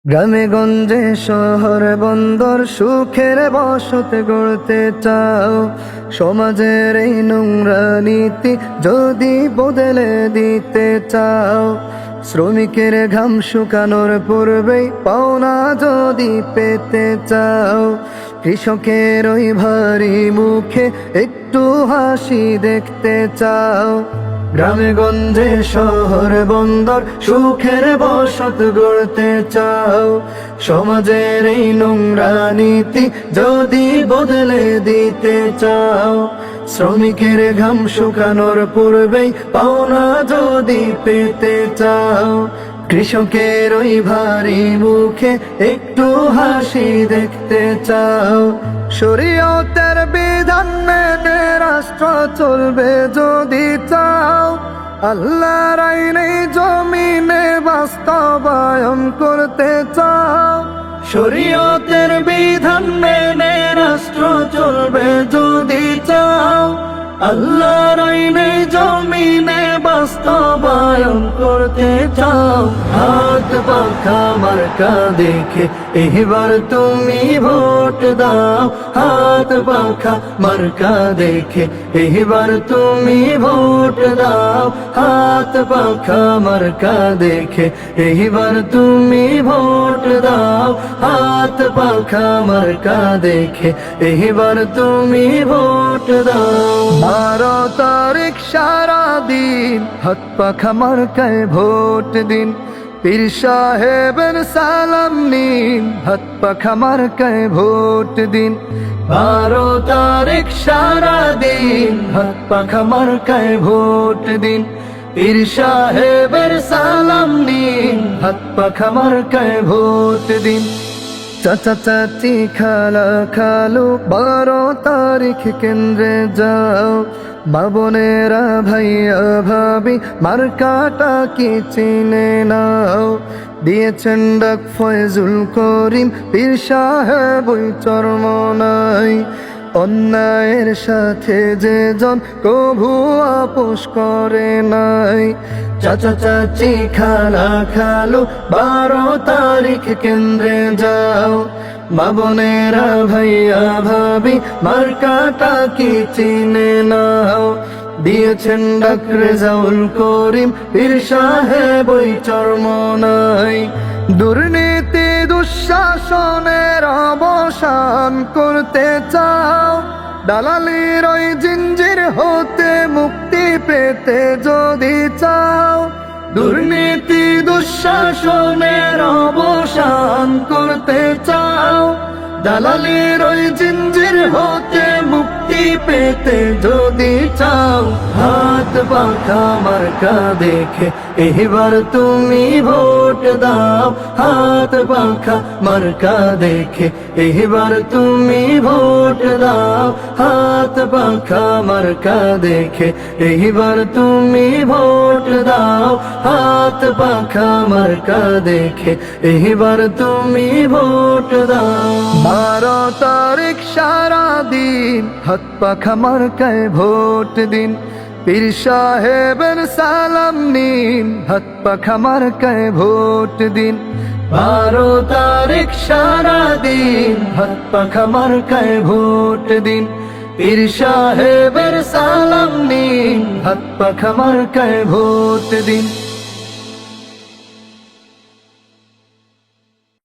গ্রামে গঞ্জে শহর বন্দর সুখের বসত গড়তে চাও, সমাজের এই নোংরা নীতি যদি বদলে দিতে চাও, শ্রমিকের ঘাম শুকানোর পূর্বেই পাওনা যদি পেতে চাও, কৃষকের ওই ভারী মুখে একটু হাসি দেখতে চাও, গ্রামে গঞ্জে শহর বন্দর সুখের বসত গড়তে চাও, সমাজের এই নোংরা নীতি যদি বদলে দিতে চাও, শ্রমিকের ঘাম শুকানোর পূর্বেই পাওনা যদি পেতে চাও, কৃষকের ওই ভারী মুখে একটু হাসি দেখতে চাও, শরীয়তের বিধান মেনে রাষ্ট্র চলবে যদি চাও, আল্লাহর আইনে জমিনে বাস্তবায়ন করতে চাও, শরীয়তের বিধান মেনে রাষ্ট্র চলবে যদি চাও, আল্লাহর আইনে জমিনে বাস্তবায়ন করতে চাও, হাত পাখা মার্কা দেখে এবার তুমি ভোট দাও, হাত পাখা মার্কা দেখে এবার তুমি ভোট দাও, হাত পাখা মার্কা দেখে এবার তুমি ভোট দাও, হাত পাখা মার্কা দেখে এবার তুমি ভোট দাও। 12 তারিখ সারা দিন হাত পাখা মার্কায় ভোট দিন, পীর সাহেবের সালাম নিন, হাত পাখা মার্কায় ভোট দিন। 12 তারিখ সারা দিন হাত পাখা মার্কায় ভোট দিন, পীর সাহেবের সালাম নিন, হাত পাখা মার্কায় ভোট দিন। চাচা চাচি খালা খালু 12 তারিখ কেন্দ্রে যাও, মা বোনেরা ভাইয়া ভাবি মার্কাটা কি চিনে নাও, দিয়েছেন ডাক ফয়জুল করিম পীর সাহেব ওই চরমনাই, অন্যায়ের সাথে যে জন কভু আপোষ করে নাই, চাচা চাচি খালা খালু 12 তারিখ কেন্দ্রে যাও, মা বোনেরা ভাইয়া ভাবি মার্কাটা কি চিনে নাও, দিয়েছেন ডাক রেজাউল করিম পীর সাহেব ওই চরমনাই, দুর্নীতি দুঃশাসনের অবসান করতে চাও, দালালির ওই জিঞ্জির হতে মুক্তি পেতে যদি চাও, দুর্নীতি দুঃশাসনের অবসান করতে চাও, দালালির ওই জিঞ্জির হতে মুক্তি পেতে যদি চাও, হাত পাখা মার্কা দেখে এবার তুমি ভোট দাও, হাত পাখা মার্কা দেখে এবার তুমি ভোট দাও, হাত পাখা মার্কা দেখে এবার তুমি ভোট দাও, হাত পাখা মার্কা দেখে এবার তুমি ভোট দাও। 12 তারিখ সারা দিন হাত পাখা মার্কায় ভোট দিন, পীর সাহেবের সালাম নিন, হাত পাখা মার্কায় ভোট দিন। 12 তারিখ সারা দিন হাত পাখা মার্কায় ভোট দিন, পীর সাহেবের সালাম নিন, হাত পাখা মার্কায় ভোট দিন।